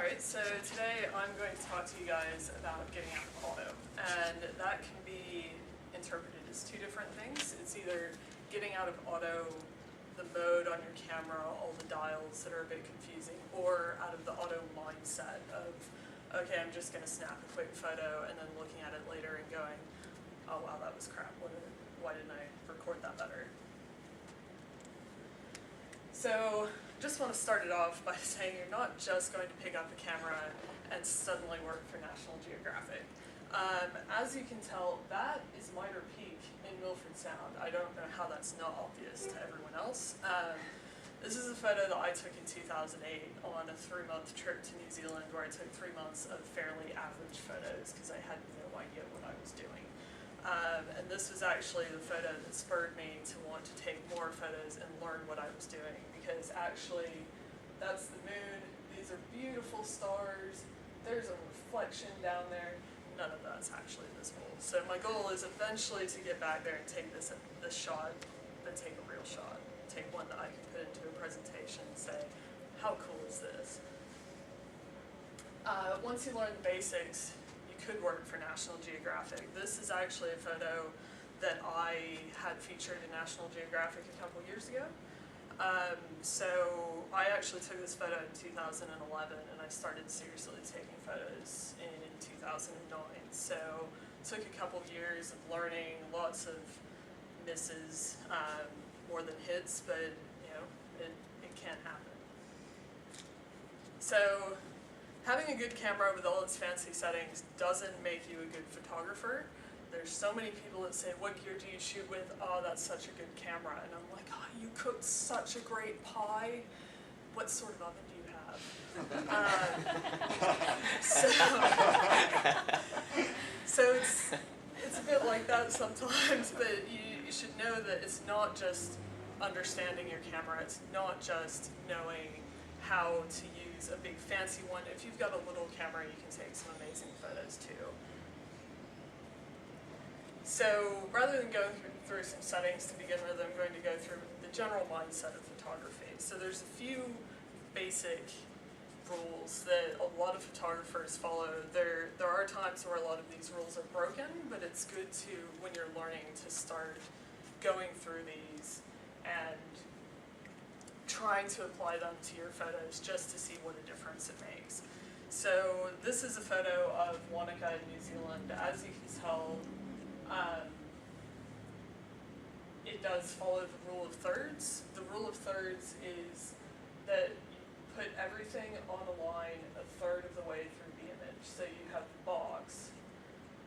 Alright, so today I'm going to talk to you guys about getting out of auto, and that can be interpreted as two different things. It's either getting out of auto, the mode on your camera, all the dials that are a bit confusing, or out of the auto mindset of, okay, I'm just going to snap a quick photo and then looking at it later and going, oh wow, that was crap, why didn't I record that better? So, just want to start it off by saying you're not just going to pick up a camera and suddenly work for National Geographic. As you can tell, that is Mitre Peak in Milford Sound. I don't know how that's not obvious to everyone else. This is a photo that I took in 2008 on a 3-month trip to New Zealand where I took 3 months of fairly average photos because I had no idea what I was doing. And this was actually the photo that spurred me to want to take more photos and learn what I was doing, because actually that's the moon, these are beautiful stars, there's a reflection down there, none of that's actually visible. So my goal is eventually to get back there and take this shot, but take a real shot, take one that I can put into a presentation and say, how cool is this? Once you learn the basics, could work for National Geographic. This is actually a photo that I had featured in National Geographic a couple years ago. So I actually took this photo in 2011 and I started seriously taking photos in 2009. So it took a couple years of learning, lots of misses, more than hits, but you know, it can happen. So having a good camera with all its fancy settings doesn't make you a good photographer. There's so many people that say, what gear do you shoot with? Oh, that's such a good camera. And I'm like, oh, you cooked such a great pie. What sort of oven do you have? So it's a bit like that sometimes, but you should know that it's not just understanding your camera. It's not just knowing how to use a big fancy one. If you've got a little camera, you can take some amazing photos too. So rather than going through some settings to begin with, I'm going to go through the general mindset of photography. So there's a few basic rules that a lot of photographers follow. There are times where a lot of these rules are broken, but it's good to, when you're learning, to start going through these and trying to apply them to your photos just to see what a difference it makes. So this is a photo of Wanaka in New Zealand. As you can tell, it does follow the rule of thirds. The rule of thirds is that you put everything on a line a third of the way through the image. So you have the box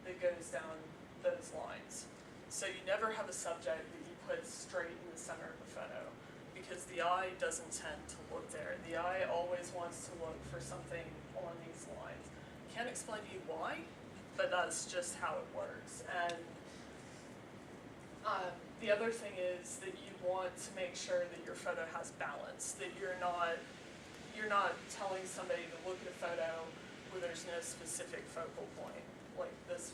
that goes down those lines. So you never have a subject that you put straight in the center of the photo, because the eye doesn't tend to look there. The eye always wants to look for something on these lines. Can't explain to you why, but that's just how it works. And the other thing is that you want to make sure that your photo has balance, that you're not telling somebody to look at a photo where there's no specific focal point, like this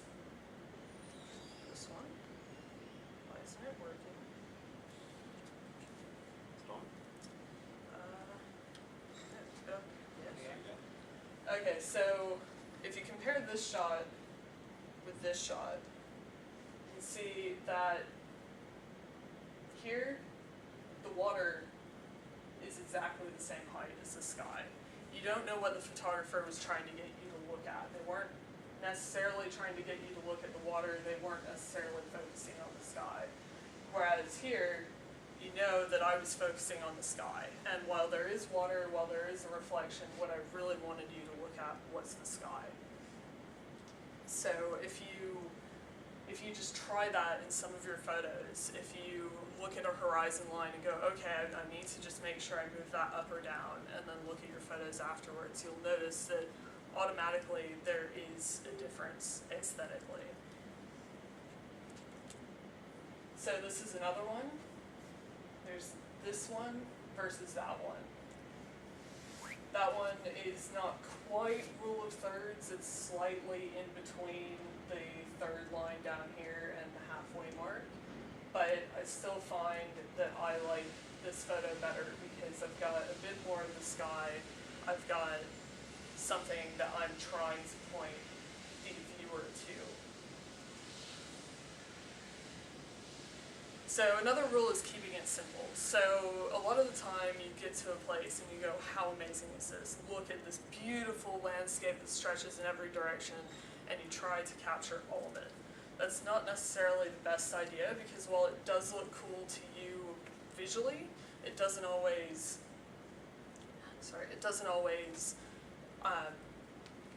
one. Why isn't it working? Okay, so if you compare this shot with this shot, you can see that here the water is exactly the same height as the sky. You don't know what the photographer was trying to get you to look at. They weren't necessarily trying to get you to look at the water, they weren't necessarily focusing on the sky. Whereas here, you know that I was focusing on the sky. And while there is water, while there is a reflection, what I really wanted you to look at was the sky. So if you just try that in some of your photos, if you look at a horizon line and go, okay, I need to just make sure I move that up or down, and then look at your photos afterwards, you'll notice that automatically there is a difference aesthetically. So this is another one. There's this one versus that one. That one is not quite rule of thirds, it's slightly in between the third line down here and the halfway mark. But I still find that I like this photo better because I've got a bit more of the sky, I've got something that I'm trying to point the viewer to. So another rule is keeping it simple. So a lot of the time you get to a place and you go, how amazing is this? Look at this beautiful landscape that stretches in every direction, and you try to capture all of it. That's not necessarily the best idea, because while it does look cool to you visually, it doesn't always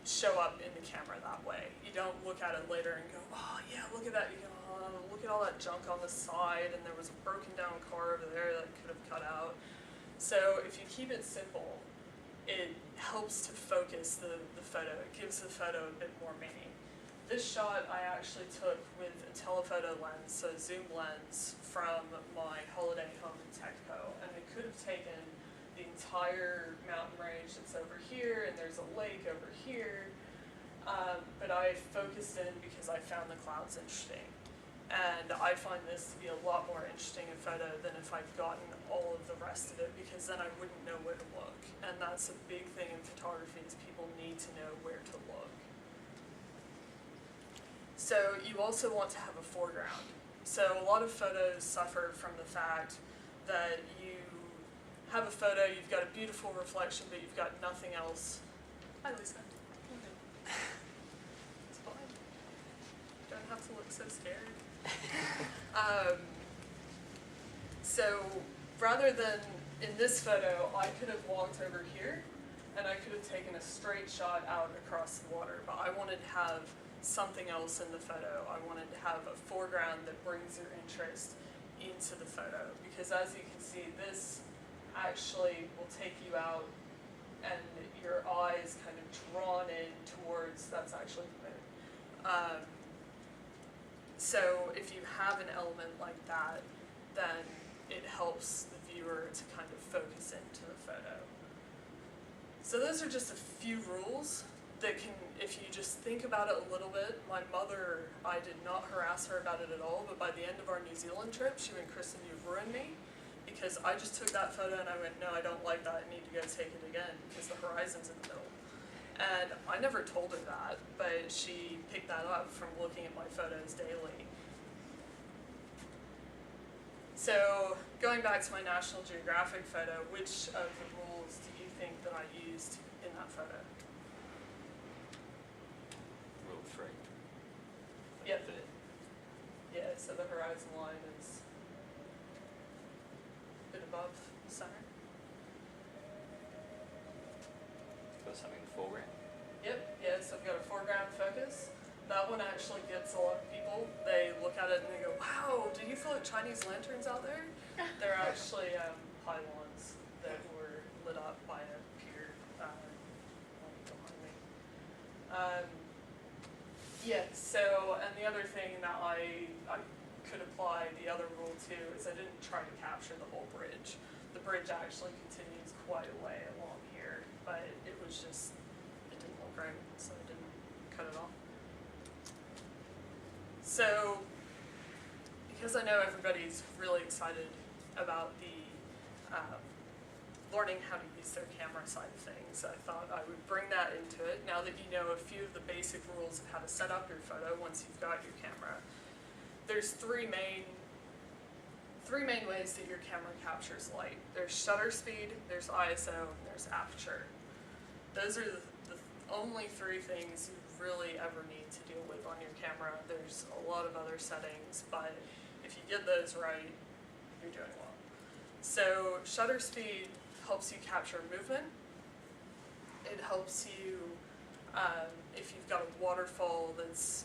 show up in the camera that way. You don't look at it later and go, oh yeah, look at that. You go, oh, look at all that junk on the side, and there was a broken down car over there that could have cut out. So if you keep it simple, it helps to focus the photo. It gives the photo a bit more meaning. This shot I actually took with a telephoto lens, so a zoom lens, from my holiday home in Texco, and I could have taken the entire mountain range that's over here, and there's a lake over here, but I focused in because I found the clouds interesting. And I find this to be a lot more interesting in photo than if I'd gotten all of the rest of it, because then I wouldn't know where to look. And that's a big thing in photography, is people need to know where to look. So you also want to have a foreground. So a lot of photos suffer from the fact that you have a photo, you've got a beautiful reflection, but you've got nothing else. Hi, Lisa. Okay. It's fine. Don't have to look so scared. So rather than in this photo, I could have walked over here and I could have taken a straight shot out across the water, but I wanted to have something else in the photo. I wanted to have a foreground that brings your interest into the photo, because as you can see, this actually will take you out and your eyes kind of drawn in towards, that's actually the moon. So if you have an element like that, then it helps the viewer to kind of focus into the photo. So those are just a few rules that can, if you just think about it a little bit. My mother, I did not harass her about it at all, but by the end of our New Zealand trip, she went, Kristin, you've ruined me. Because I just took that photo and I went, no, I don't like that, I need to go take it again, because the horizon's in the middle. And I never told her that, but she picked that up from looking at my photos daily. So, going back to my National Geographic photo, which of the rules do you think that I used in that photo? Rule 3. Yep. Yeah, so the horizon line is a bit above the center. Got something in the foreground. Yep, yeah, so I've got a foreground focus. That one actually gets a lot of people. They look at it and they go, wow, do you feel like Chinese lanterns out there? They're actually pylons that were lit up by a pier behind me. Yeah, so, and the other thing that I could apply, the other rule too, is I didn't try to capture the whole bridge. The bridge actually continues quite a way along here, but it was just, it didn't look right, so I didn't cut it off. So, because I know everybody's really excited about the learning how to use their camera side of things, I thought I would bring that into it, now that you know a few of the basic rules of how to set up your photo once you've got your camera. There's three main ways that your camera captures light. There's shutter speed, there's ISO, and there's aperture. Those are the only three things you really ever need to deal with on your camera. There's a lot of other settings, but if you get those right, you're doing well. So shutter speed helps you capture movement. It helps you, if you've got a waterfall that's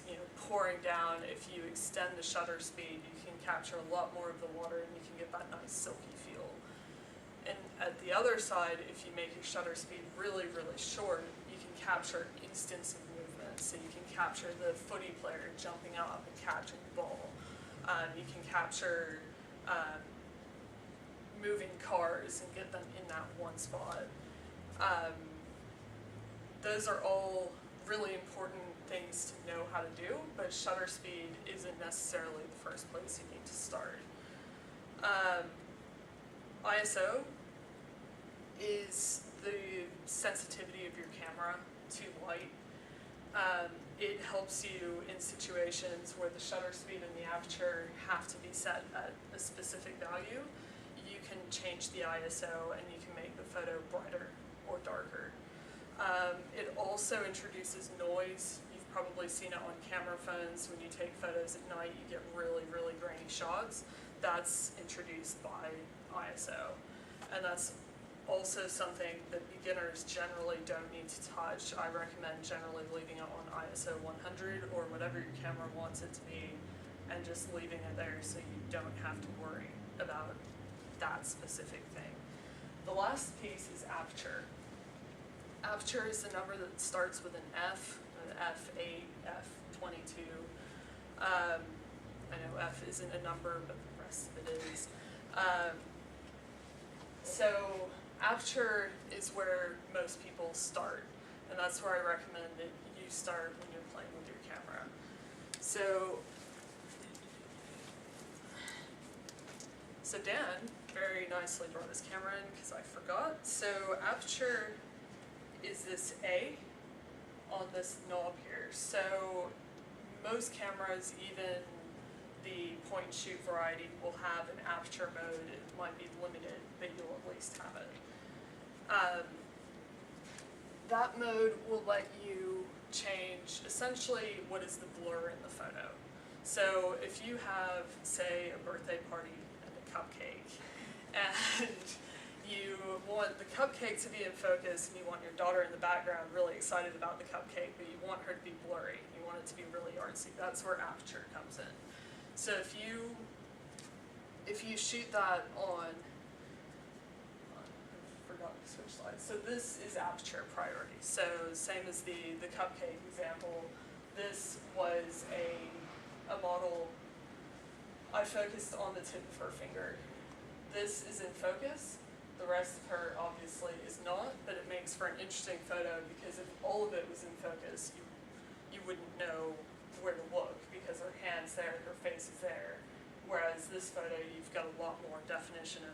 pouring down, if you extend the shutter speed, you can capture a lot more of the water and you can get that nice silky feel. And at the other side, if you make your shutter speed really, really short, you can capture instants of movement. So you can capture the footy player jumping up and catching the ball. You can capture moving cars and get them in that one spot. Those are all really important things to know how to do, but shutter speed isn't necessarily the first place you need to start. ISO is the sensitivity of your camera to light. It helps you in situations where the shutter speed and the aperture have to be set at a specific value. You can change the ISO and you can make the photo brighter or darker. It also introduces noise. You've probably seen it on camera phones. When you take photos at night, you get really, really grainy shots. That's introduced by ISO. And that's also something that beginners generally don't need to touch. I recommend generally leaving it on ISO 100 or whatever your camera wants it to be, and just leaving it there so you don't have to worry about that specific thing. The last piece is aperture. Aperture is the number that starts with an F, an F8, F22. I know F isn't a number, but the rest of it is. So aperture is where most people start, and that's where I recommend that you start when you're playing with your camera. So Dan very nicely brought his camera in because I forgot. So aperture is this A on this knob here. So most cameras, even the point and shoot variety, will have an aperture mode. It might be limited, but you'll at least have it. That mode will let you change essentially what is the blur in the photo. So if you have, say, a birthday party and a cupcake, and you want the cupcake to be in focus and you want your daughter in the background really excited about the cupcake, but you want her to be blurry, you want it to be really artsy, that's where aperture comes in. So if you shoot that on, I forgot to switch slides. So this is aperture priority. So same as the cupcake example, this was a model. I focused on the tip of her finger. This is in focus. The rest of her obviously is not, but it makes for an interesting photo because if all of it was in focus, you wouldn't know where to look because her hand's there, her face is there. Whereas this photo, you've got a lot more definition of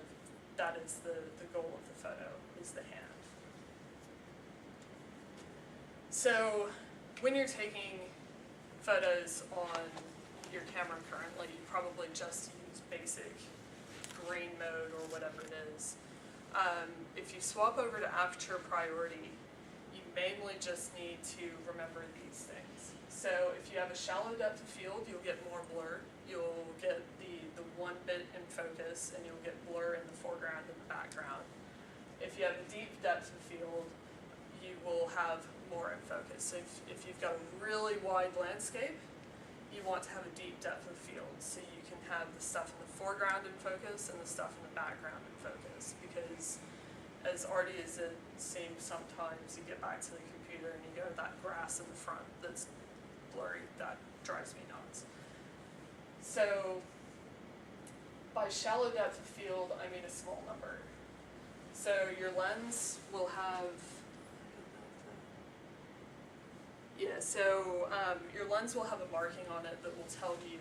that is the goal of the photo, is the hand. So when you're taking photos on your camera currently, you probably just use basic green mode or whatever it is. If you swap over to aperture priority, you mainly just need to remember these things. So if you have a shallow depth of field, you'll get more blur. You'll get the 1 bit in focus, and you'll get blur in the foreground and the background. If you have a deep depth of field, you will have more in focus. So if you've got a really wide landscape, you want to have a deep depth of field, so you can have the stuff in the foreground in focus and the stuff in the background in focus, because as arty as it seems sometimes, you get back to the computer and you go, that grass in the front that's blurry, that drives me nuts. So by shallow depth of field, I mean a small number. So your lens will have, your lens will have a marking on it that will tell you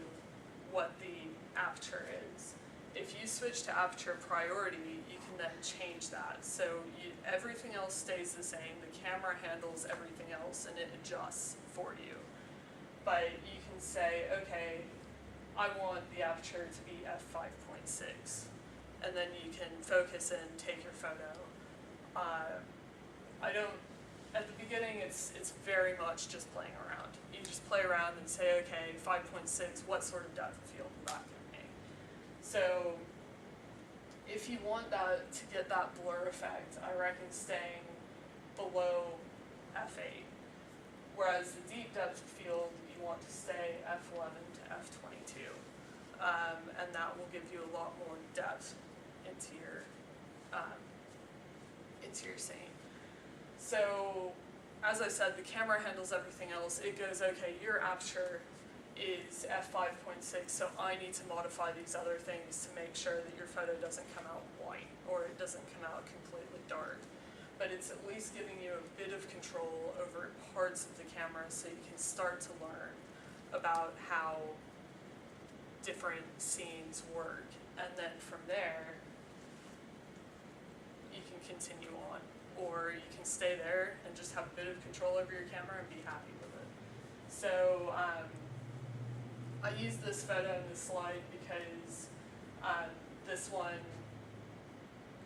what the aperture is. If you switch to aperture priority, you can then change that. So everything else stays the same, the camera handles everything else, and it adjusts for you. But you can say, okay, I want the aperture to be f5.6, and then you can focus and take your photo. At the beginning, it's very much just playing around. You just play around and say, okay, 5.6, what sort of depth of field will that give me? So if you want that to get that blur effect, I reckon staying below f8. Whereas the deep depth of field, you want to stay f11 to f22. And that will give you a lot more depth into your scene. So, as I said, the camera handles everything else. It goes, okay, your aperture is f5.6, so I need to modify these other things to make sure that your photo doesn't come out white, or it doesn't come out completely dark. But it's at least giving you a bit of control over parts of the camera so you can start to learn about how different scenes work. And then from there, you can continue on or you can stay there and just have a bit of control over your camera and be happy with it. So I use this photo in this slide because this one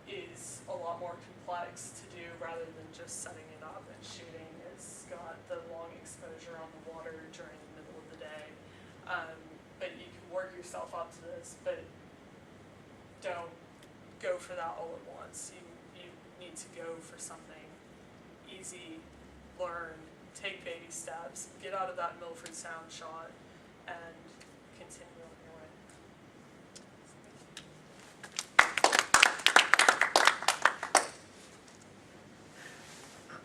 is a lot more complex to do rather than just setting it up and shooting. It's got the long exposure on the water during the middle of the day. But you can work yourself up to this, but don't go for that all at once. You need to go for something easy, learn, take baby steps, get out of that Milford Sound shot, and continue on your way.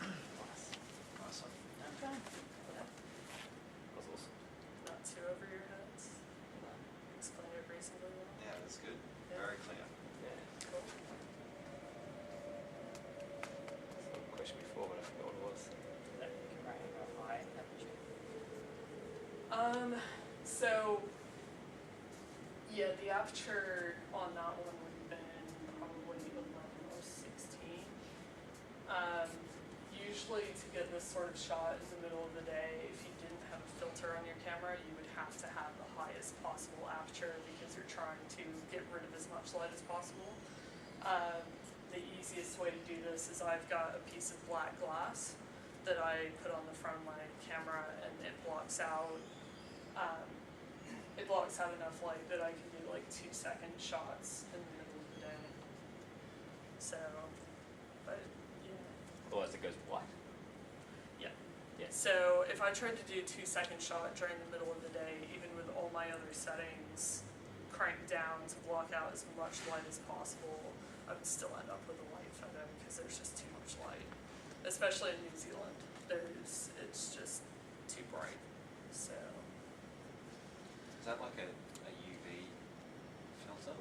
Nice one. Okay. That was awesome. Not too over your heads. Explain it reasonably well. Yeah, that's good. Yeah. Very clear. Yeah. Cool. So a question before, but I forgot what it was. That camera have a high aperture. So, yeah, the aperture on that one would have been probably 11 or 16. Usually to get this sort of shot in the middle of the day, if you didn't have a filter on your camera, you would have to have the highest possible aperture because you're trying to get rid of as much light as possible. The easiest way to do this is I've got a piece of black glass that I put on the front of my camera, and it blocks out enough light that I can do like 2-second shots in the middle of the day. So, but yeah. Otherwise it goes white. Yeah. Yeah. So if I tried to do 2-second shot during the middle of the day, even with all my other settings cranked down to block out as much light as possible, I would still end up with a white photo because there's just too much light. Especially in New Zealand, it's just too bright. So Is that like a UV filter?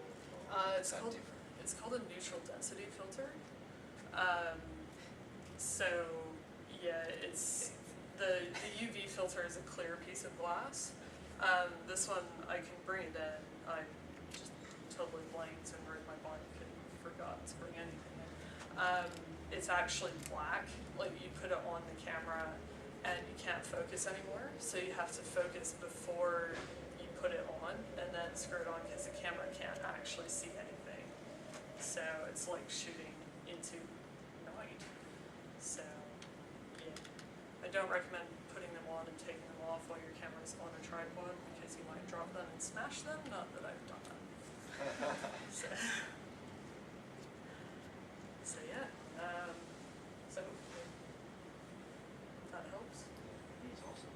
it's called a neutral density filter. So yeah, it's the UV filter is a clear piece of glass. This one I can bring it in. I just totally blanked and read my bike and forgot to bring anything in. It's actually black. Like you put it on the camera and you can't focus anymore. So you have to focus before you put it on and then screw it on because the camera can't actually see anything. So it's like shooting into night. So yeah, I don't recommend putting them on and taking them off while your camera's on a tripod because you might drop them and smash them. Not that I've done that. So yeah, so hopefully that helps. That's awesome.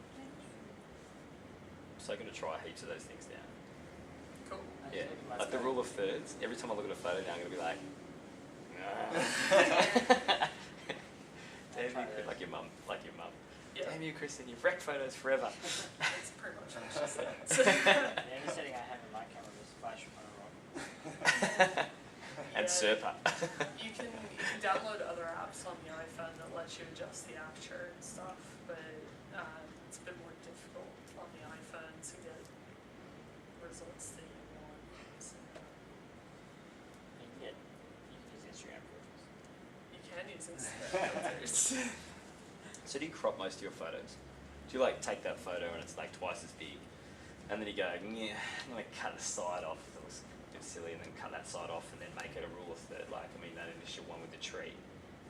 So I'm going to try heaps of those things now. Cool. Yeah, like the rule of thirds. Every time I look at a photo now, I'm going to be like, damn you, like your mum. Yeah. Damn you, Kristin, you've wrecked photos forever. That's pretty much what she said. The only setting I have in my camera is flash photo rock. And Yeah. Serpa. You can download other apps on the iPhone that let you adjust the aperture and stuff, but it's a bit more difficult on the iPhone to get results that you want. So You can use Instagram filters. you can use Instagram filters. So do you crop most of your photos? Do you like take that photo and it's like twice as big, and then you go, yeah, I'm gonna cut the side off because it looks a bit silly, and then cut that side off and then make it a rule of third? Like, I mean, that initial one with the tree,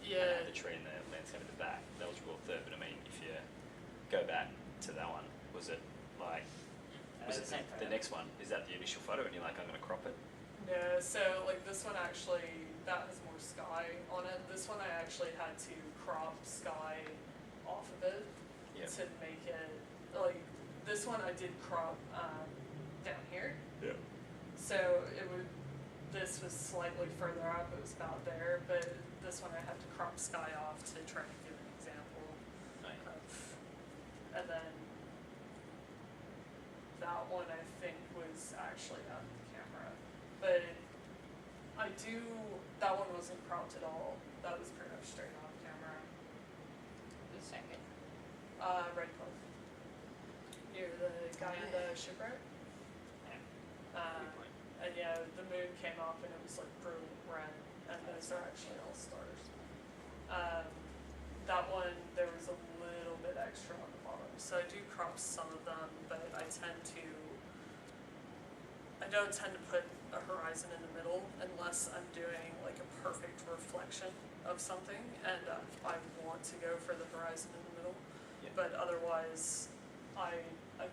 Yeah. the tree and the landscape at the back, that was rule of third. But I mean, if you go back to that one, was it like, was it The same the photo. next one? Is that the initial photo and you're like, I'm gonna crop it? No, so like this one actually, that has more sky on it. This one I actually had to crop sky off of it Yeah. to make it, like, this one I did crop down here. Yeah. So this was slightly further up, it was about there, but this one I had to crop sky off to try and give an example of, and then that one I think was actually out of the camera. But that one wasn't cropped at all, that was pretty much straight off camera. The second. Red Cliff. Near the guy in the shipwreck. Yeah. Um, and yeah, the moon came up and it was like brilliant red, and those are actually all stars. That one, there was a little bit extra on the bottom. So I do crop some of them, but I don't tend to put a horizon in the middle unless I'm doing like a perfect reflection of something, and I want to go for the horizon in the middle. Yeah. But otherwise, I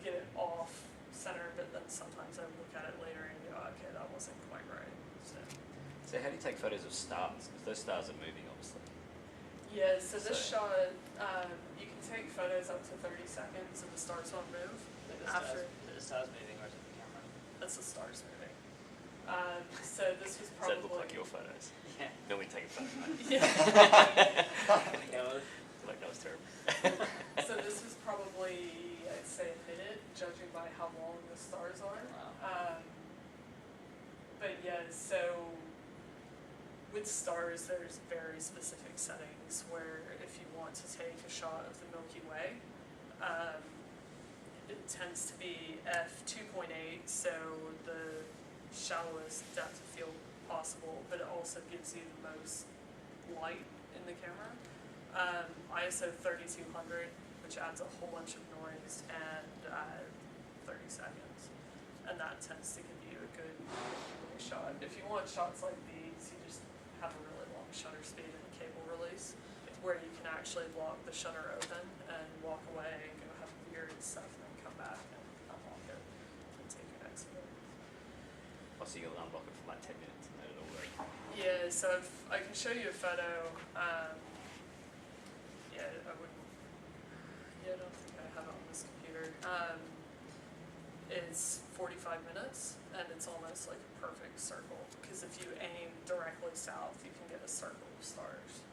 get it off center, but then sometimes I look at it later and go, okay, that wasn't quite right. So how do you take photos of stars? Because those stars are moving, obviously. Yeah, so this shot, you can take photos up to 30 seconds and the stars won't move. After The star's moving or is it the camera? that's the stars moving. So this was Does probably. that look like your photos? Yeah. Normally take a photo. Yeah. Like that was terrible. So this was probably, I'd say, a minute, judging by how long the stars are. Wow. But yeah, so with stars, there's very specific settings where if you want to take a shot of the Milky Way, it tends to be f2.8, so the shallowest depth of field possible, but it also gives you the most light in the camera. ISO 3200, which adds a whole bunch of noise, and 30 seconds. And that tends to give you a good shot. If you want shots like these, you just have a really long shutter speed and a cable release, where you can actually lock the shutter open and walk away and go have a beer and stuff, and then come back and unlock it and take your next photo. Oh, so you'll unblock it for like 10 minutes and let it all work. Yeah, so if I can show you a photo, yeah, I wouldn't, yeah, I don't think I have it on this computer. It's 45 minutes, and it's almost like a perfect circle, because if you aim directly south, you can get a circle of stars.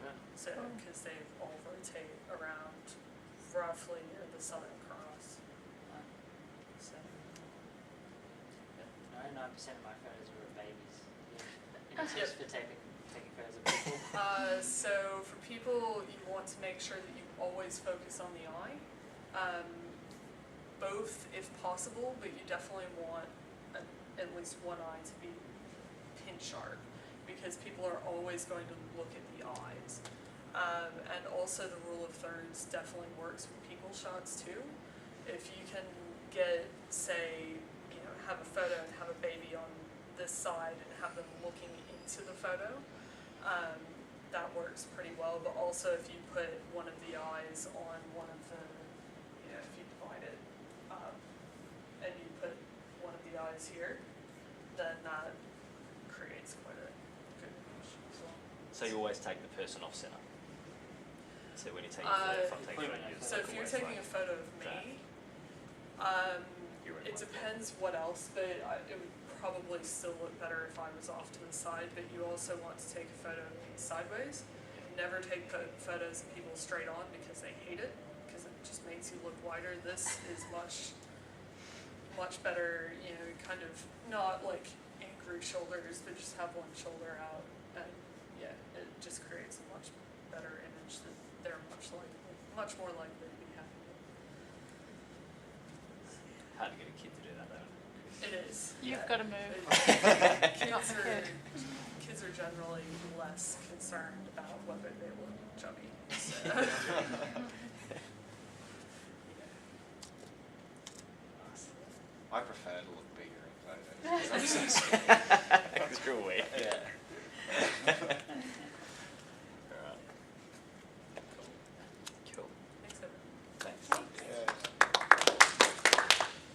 Yeah. So, because they all rotate around roughly near the Southern Cross. So, 99% of my photos are of babies. Any tips for taking photos of people? So for people, you want to make sure that you always focus on the eye, both if possible, but you definitely want at least one eye to be pin sharp, because people are always going to look at the eyes. And also the rule of thirds definitely works with people shots too. If you can get, say, have a photo and have a baby on this side and have them looking into the photo, that works pretty well. But also if you put one of the eyes on one of the, if you divide it up and you put one of the eyes here, then that creates quite a good image as well. So you always take the person off center. So when you take a photo, if I'm taking a photo, you So if you're taking a photo of me, it depends what else, but it would probably still look better if I was off to the side, but you also want to take a photo of me sideways. Never take photos of people straight on because they hate it, because it just makes you look wider. This is much better, kind of not like angry shoulders, but just have one shoulder out, and yeah, it just creates a much better image that they're much more likely to be happy with. Hard to get a kid to do that though. It is. You've yeah. got to move. Kids are generally less concerned about whether they look chubby. So.